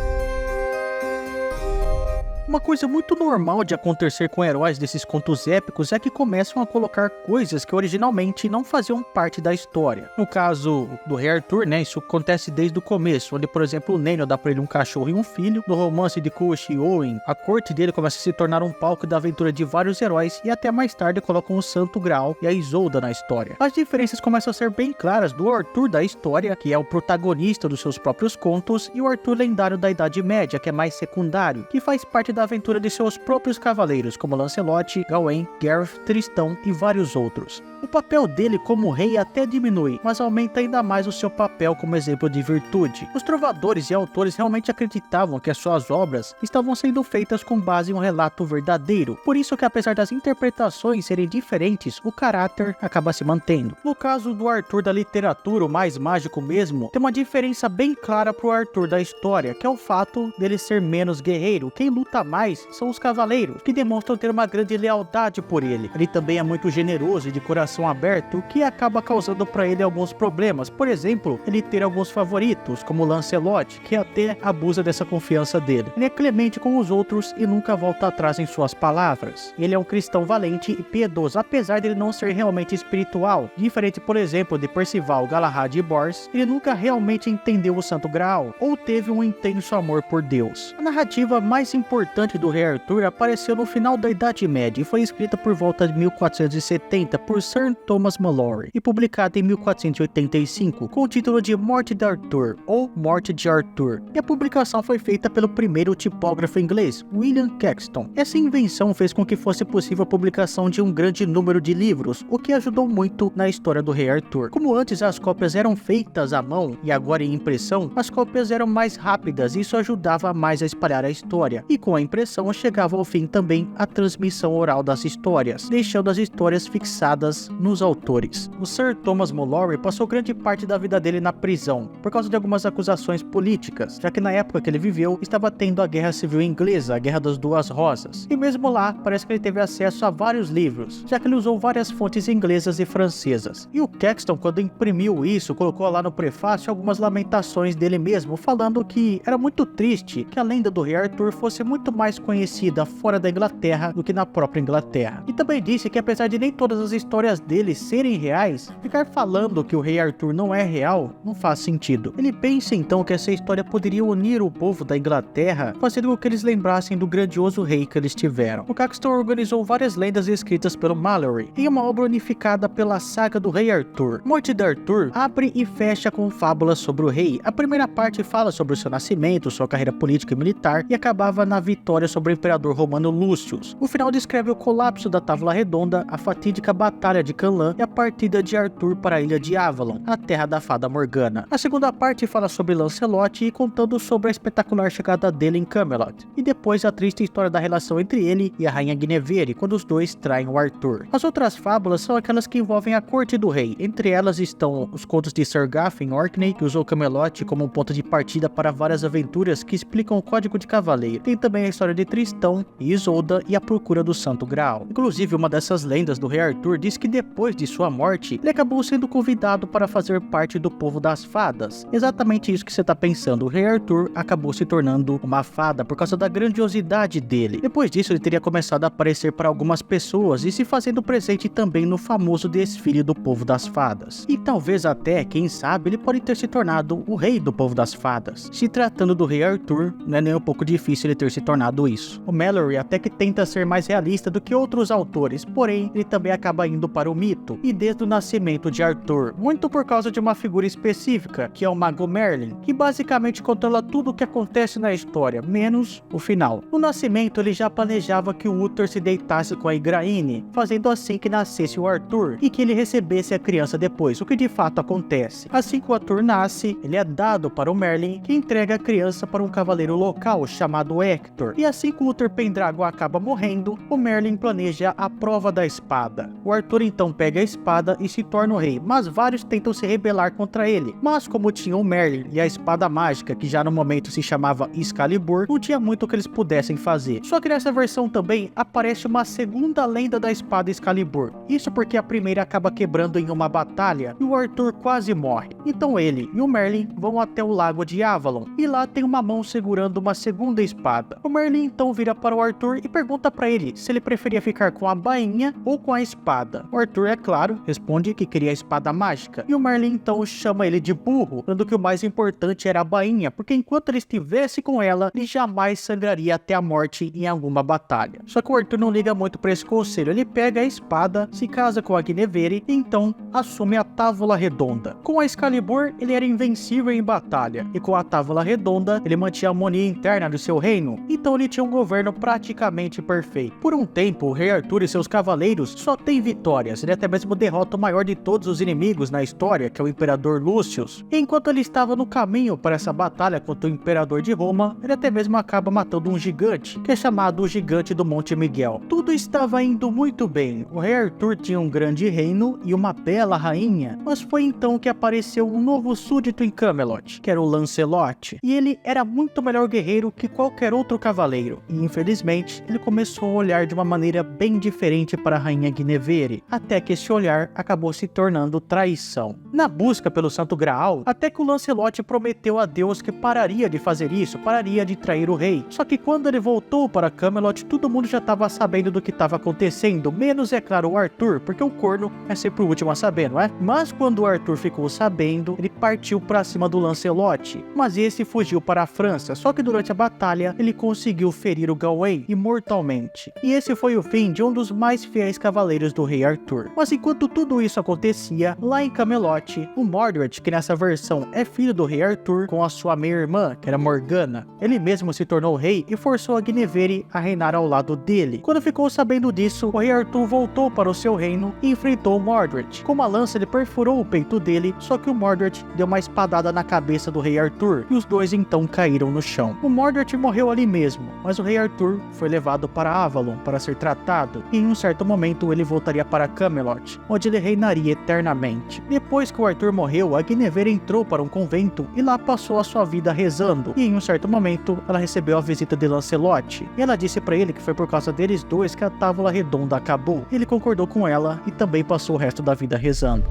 Uma coisa muito normal de acontecer com heróis desses contos épicos é que começam a colocar coisas que originalmente não faziam parte da história. No caso do rei Arthur, né, isso acontece desde o começo, onde, por exemplo, o Nenio dá pra ele um cachorro e um filho. No romance de Cush e Owen, a corte dele começa a se tornar um palco da aventura de vários heróis, e até mais tarde colocam o Santo Graal e a Isolda na história. As diferenças começam a ser bem claras do Arthur da história, que é o protagonista dos seus próprios contos, e o Arthur lendário da Idade Média, que é mais secundário, que faz parte da aventura de seus próprios cavaleiros, como Lancelot, Gawain, Gareth, Tristão e vários outros. O papel dele como rei até diminui, mas aumenta ainda mais o seu papel como exemplo de virtude. Os trovadores e autores realmente acreditavam que as suas obras estavam sendo feitas com base em um relato verdadeiro, por isso que apesar das interpretações serem diferentes, o caráter acaba se mantendo. No caso do Arthur da literatura, o mais mágico mesmo, tem uma diferença bem clara pro Arthur da história, que é o fato dele ser menos guerreiro. Quem luta mais são os cavaleiros, que demonstram ter uma grande lealdade por ele. Ele também é muito generoso e de coração aberto, o que acaba causando para ele alguns problemas. Por exemplo, ele ter alguns favoritos, como Lancelot, que até abusa dessa confiança dele. Ele é clemente com os outros e nunca volta atrás em suas palavras. Ele é um cristão valente e piedoso, apesar de ele não ser realmente espiritual. Diferente, por exemplo, de Percival, Galahad e Bors, ele nunca realmente entendeu o Santo Graal, ou teve um intenso amor por Deus. A narrativa mais importante do Rei Arthur apareceu no final da Idade Média e foi escrita por volta de 1470 por Sir Thomas Malory e publicada em 1485 com o título de Morte de Arthur ou Morte de Arthur. E a publicação foi feita pelo primeiro tipógrafo inglês, William Caxton. Essa invenção fez com que fosse possível a publicação de um grande número de livros, o que ajudou muito na história do Rei Arthur. Como antes as cópias eram feitas à mão e agora em impressão, as cópias eram mais rápidas e isso ajudava mais a espalhar a história. E com a impressão chegava ao fim também a transmissão oral das histórias, deixando as histórias fixadas nos autores. O Sir Thomas Malory passou grande parte da vida dele na prisão, por causa de algumas acusações políticas, já que na época que ele viveu, estava tendo a Guerra Civil Inglesa, a Guerra das Duas Rosas. E mesmo lá, parece que ele teve acesso a vários livros, já que ele usou várias fontes inglesas e francesas. E o Caxton, quando imprimiu isso, colocou lá no prefácio algumas lamentações dele mesmo, falando que era muito triste que a lenda do Rei Arthur fosse muito mais conhecida fora da Inglaterra do que na própria Inglaterra. E também disse que apesar de nem todas as histórias dele serem reais, ficar falando que o Rei Arthur não é real não faz sentido. Ele pensa então que essa história poderia unir o povo da Inglaterra, fazendo com que eles lembrassem do grandioso rei que eles tiveram. O Caxton organizou várias lendas escritas pelo Malory em uma obra unificada pela saga do Rei Arthur. Morte de Arthur abre e fecha com fábulas sobre o rei. A primeira parte fala sobre o seu nascimento, sua carreira política e militar, e acaba na vitória sobre o imperador romano Lúcius. O final descreve o colapso da Távola Redonda, a fatídica batalha de Canlan e a partida de Arthur para a ilha de Avalon, a terra da fada Morgana. A segunda parte fala sobre Lancelot e contando sobre a espetacular chegada dele em Camelot, e depois a triste história da relação entre ele e a rainha Guinevere, quando os dois traem o Arthur. As outras fábulas são aquelas que envolvem a corte do rei. Entre elas estão os contos de Sir Gawain Orkney, que usou Camelot como um ponto de partida para várias aventuras que explicam o Código de Cavaleiro. Tem também a história de Tristão e Isolda e a procura do Santo Graal. Inclusive, uma dessas lendas do Rei Arthur diz que depois de sua morte, ele acabou sendo convidado para fazer parte do povo das fadas. Exatamente isso que você está pensando. O Rei Arthur acabou se tornando uma fada por causa da grandiosidade dele. Depois disso, ele teria começado a aparecer para algumas pessoas e se fazendo presente também no famoso desfile do povo das fadas. E talvez até, quem sabe, ele pode ter se tornado o rei do povo das fadas. Se tratando do Rei Arthur, não é nem um pouco difícil ele ter se tornado isso. O Malory até que tenta ser mais realista do que outros autores, porém, ele também acaba indo para o mito, e desde o nascimento de Arthur, muito por causa de uma figura específica, que é o Mago Merlin, que basicamente controla tudo o que acontece na história, menos o final. No nascimento, ele já planejava que o Uther se deitasse com a Igraine, fazendo assim que nascesse o Arthur, e que ele recebesse a criança depois, o que de fato acontece. Assim que o Arthur nasce, ele é dado para o Merlin, que entrega a criança para um cavaleiro local chamado Hector, e assim que o Uther Pendragon acaba morrendo, o Merlin planeja a prova da espada. O Arthur então pega a espada e se torna o rei, mas vários tentam se rebelar contra ele. Mas como tinha o Merlin e a espada mágica, que já no momento se chamava Excalibur, não tinha muito o que eles pudessem fazer. Só que nessa versão também aparece uma segunda lenda da espada Excalibur. Isso porque a primeira acaba quebrando em uma batalha e o Arthur quase morre. Então ele e o Merlin vão até o lago de Avalon e lá tem uma mão segurando uma segunda espada. O Merlin então vira para o Arthur e pergunta para ele se ele preferia ficar com a bainha ou com a espada. O Arthur, é claro, responde que queria a espada mágica e o Merlin então chama ele de burro, falando que o mais importante era a bainha, porque enquanto ele estivesse com ela, ele jamais sangraria até a morte em alguma batalha. Só que o Arthur não liga muito para esse conselho, ele pega a espada, se casa com a Guinevere e então assume a Távola Redonda. Com a Excalibur, ele era invencível em batalha, e com a Távola Redonda, ele mantinha a harmonia interna do seu reino. Então então ele tinha um governo praticamente perfeito. Por um tempo, o rei Arthur e seus cavaleiros só têm vitórias, ele até mesmo derrota o maior de todos os inimigos na história, que é o Imperador Lúcius. E enquanto ele estava no caminho para essa batalha contra o Imperador de Roma, ele até mesmo acaba matando um gigante, que é chamado o Gigante do Monte Miguel. Tudo estava indo muito bem, o rei Arthur tinha um grande reino e uma bela rainha, mas foi então que apareceu um novo súdito em Camelot, que era o Lancelot, e ele era muito melhor guerreiro que qualquer outro cavaleiro, e infelizmente ele começou a olhar de uma maneira bem diferente para a rainha Guinevere, até que esse olhar acabou se tornando traição. Na busca pelo Santo Graal, até que o Lancelot prometeu a Deus que pararia de fazer isso, pararia de trair o rei, só que quando ele voltou para Camelot, todo mundo já estava sabendo do que estava acontecendo, menos é claro o Arthur, porque o corno é sempre o último a saber, não é? Mas quando o Arthur ficou sabendo, ele partiu para cima do Lancelot, mas esse fugiu para a França, só que durante a batalha ele conseguiu ferir o Gawain imortalmente. E esse foi o fim de um dos mais fiéis cavaleiros do rei Arthur. Mas enquanto tudo isso acontecia, lá em Camelot, o Mordred, que nessa versão é filho do rei Arthur, com a sua meia-irmã, que era Morgana, ele mesmo se tornou rei e forçou a Guinevere a reinar ao lado dele. Quando ficou sabendo disso, o rei Arthur voltou para o seu reino e enfrentou o Mordred. Com uma lança ele perfurou o peito dele, só que o Mordred deu uma espadada na cabeça do rei Arthur, e os dois então caíram no chão. O Mordred morreu ali mesmo, mas o rei Arthur foi levado para Avalon para ser tratado, e em um certo momento ele voltaria para Camelot, onde ele reinaria eternamente. Depois que o Arthur morreu, a Guinevere entrou para um convento e lá passou a sua vida rezando, e em um certo momento ela recebeu a visita de Lancelot, e ela disse para ele que foi por causa deles dois que a Távola Redonda acabou. Ele concordou com ela e também passou o resto da vida rezando.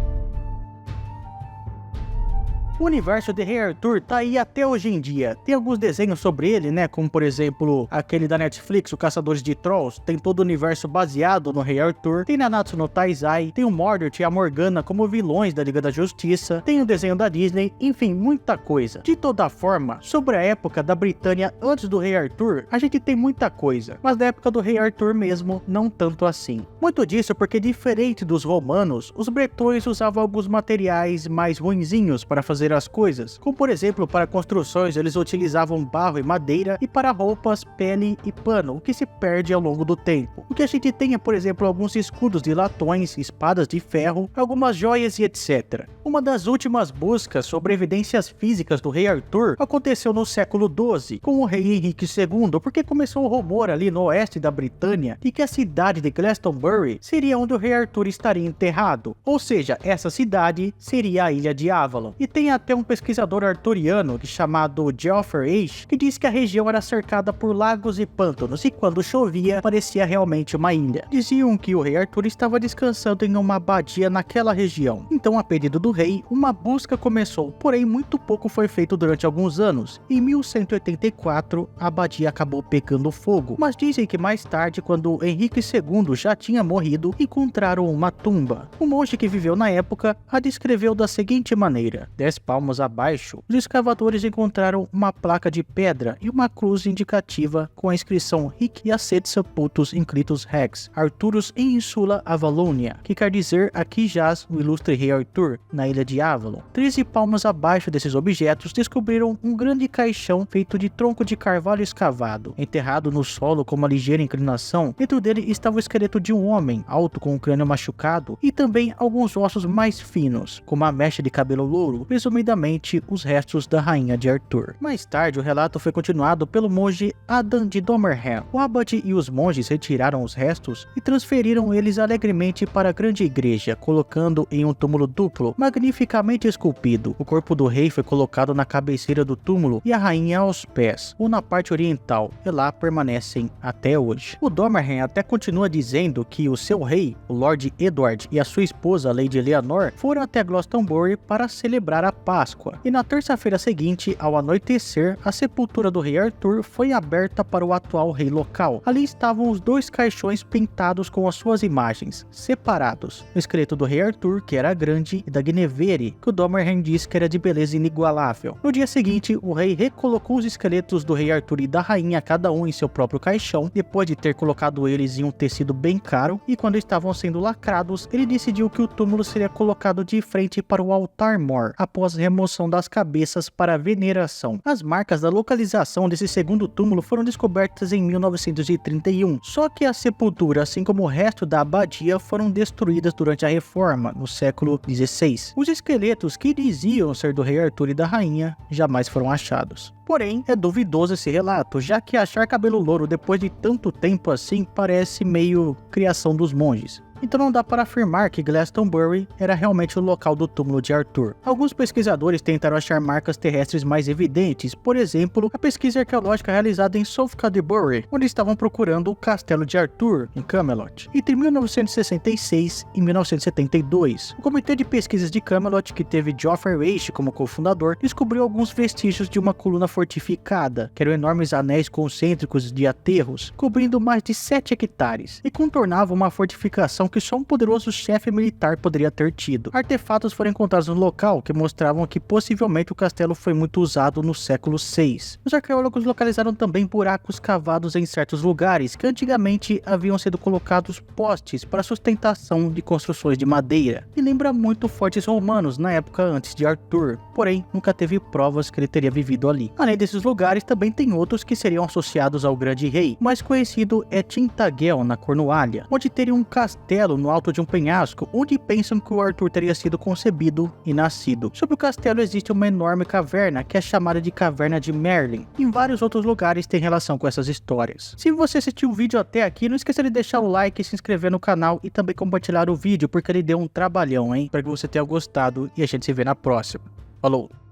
O universo de Rei Arthur tá aí até hoje em dia. Tem alguns desenhos sobre ele, né? Como por exemplo, aquele da Netflix, o Caçadores de Trolls. Tem todo o universo baseado no Rei Arthur. Tem Nanatsu no Taizai. Tem o Mordred e a Morgana como vilões da Liga da Justiça. Tem o desenho da Disney. Enfim, muita coisa. De toda forma, sobre a época da Britânia antes do Rei Arthur, a gente tem muita coisa. Mas da época do Rei Arthur mesmo, não tanto assim. Muito disso porque, diferente dos romanos, os bretões usavam alguns materiais mais ruinzinhos para fazer as coisas, como por exemplo para construções eles utilizavam barro e madeira, e para roupas, pele e pano, o que se perde ao longo do tempo. O que a gente tem é, por exemplo, alguns escudos de latões, espadas de ferro, algumas joias e etc. Uma das últimas buscas sobre evidências físicas do rei Arthur aconteceu no século XII, com o rei Henrique II, porque começou o rumor ali no oeste da Britânia de que a cidade de Glastonbury seria onde o rei Arthur estaria enterrado, ou seja, essa cidade seria a ilha de Avalon. E tem até um pesquisador arturiano chamado Geoffrey H, que diz que a região era cercada por lagos e pântanos, e quando chovia parecia realmente uma ilha. Diziam que o rei Arthur estava descansando em uma abadia naquela região. Então, a pedido do rei, uma busca começou, porém muito pouco foi feito durante alguns anos. Em 1184, a abadia acabou pegando fogo, mas dizem que mais tarde, quando Henrique II já tinha morrido, encontraram uma tumba. O monge que viveu na época a descreveu da seguinte maneira: 10 palmos abaixo, os escavadores encontraram uma placa de pedra e uma cruz indicativa com a inscrição Hic Jacet Sepultus Inclitus Rex Arturus in Insula Avalonia, que quer dizer aqui jaz o ilustre rei Arthur, na ilha de Avalon. 13 palmos abaixo desses objetos descobriram um grande caixão feito de tronco de carvalho escavado, enterrado no solo com uma ligeira inclinação. Dentro dele estava o esqueleto de um homem, alto com o crânio machucado, e também alguns ossos mais finos, como uma mecha de cabelo louro, presumidamente os restos da rainha de Arthur. Mais tarde, o relato foi continuado pelo monge Adam de Domerham. O abade e os monges retiraram os restos e transferiram eles alegremente para a grande igreja, colocando em um túmulo duplo, magnificamente esculpido. O corpo do rei foi colocado na cabeceira do túmulo e a rainha aos pés, ou na parte oriental, e lá permanecem até hoje. O Domerham até continua dizendo que o seu rei, o Lord Edward, e a sua esposa, Lady Eleanor, foram até Glastonbury para celebrar a Páscoa, e na terça-feira seguinte, ao anoitecer, a sepultura do rei Arthur foi aberta para o atual rei local. Ali estavam os dois caixões pintados com as suas imagens, separados. O esqueleto do rei Arthur, que era grande, e da Guinevere, que o Domerham diz que era de beleza inigualável. No dia seguinte, o rei recolocou os esqueletos do rei Arthur e da rainha, cada um em seu próprio caixão, depois de ter colocado eles em um tecido bem caro, e quando estavam sendo lacrados, ele decidiu que o túmulo seria colocado de frente para o altar-mor, após após a remoção das cabeças para veneração. As marcas da localização desse segundo túmulo foram descobertas em 1931, só que a sepultura, assim como o resto da abadia, foram destruídas durante a Reforma, no século XVI. Os esqueletos que diziam ser do rei Arthur e da rainha jamais foram achados. Porém, é duvidoso esse relato, já que achar cabelo louro depois de tanto tempo assim parece meio criação dos monges. Então não dá para afirmar que Glastonbury era realmente o local do túmulo de Arthur. Alguns pesquisadores tentaram achar marcas terrestres mais evidentes, por exemplo, a pesquisa arqueológica realizada em Southcanterbury, onde estavam procurando o castelo de Arthur, em Camelot. Entre 1966 e 1972, o Comitê de Pesquisas de Camelot, que teve Geoffrey Waish como cofundador, descobriu alguns vestígios de uma coluna fortificada, que eram enormes anéis concêntricos de aterros, cobrindo mais de 7 hectares, e contornavam uma fortificação que só um poderoso chefe militar poderia ter tido. Artefatos foram encontrados no local que mostravam que possivelmente o castelo foi muito usado no século VI. Os arqueólogos localizaram também buracos cavados em certos lugares que antigamente haviam sido colocados postes para sustentação de construções de madeira, e lembra muito fortes romanos na época antes de Arthur, porém nunca teve provas que ele teria vivido ali. Além desses lugares, também tem outros que seriam associados ao grande rei. O mais conhecido é Tintagel, na Cornualha, onde teria um castelo no alto de um penhasco, onde pensam que o Arthur teria sido concebido e nascido. Sobre o castelo existe uma enorme caverna, que é chamada de Caverna de Merlin. Em vários outros lugares tem relação com essas histórias. Se você assistiu o vídeo até aqui, não esqueça de deixar o like, se inscrever no canal e também compartilhar o vídeo, porque ele deu um trabalhão, hein? Espero que você tenha gostado e a gente se vê na próxima. Falou!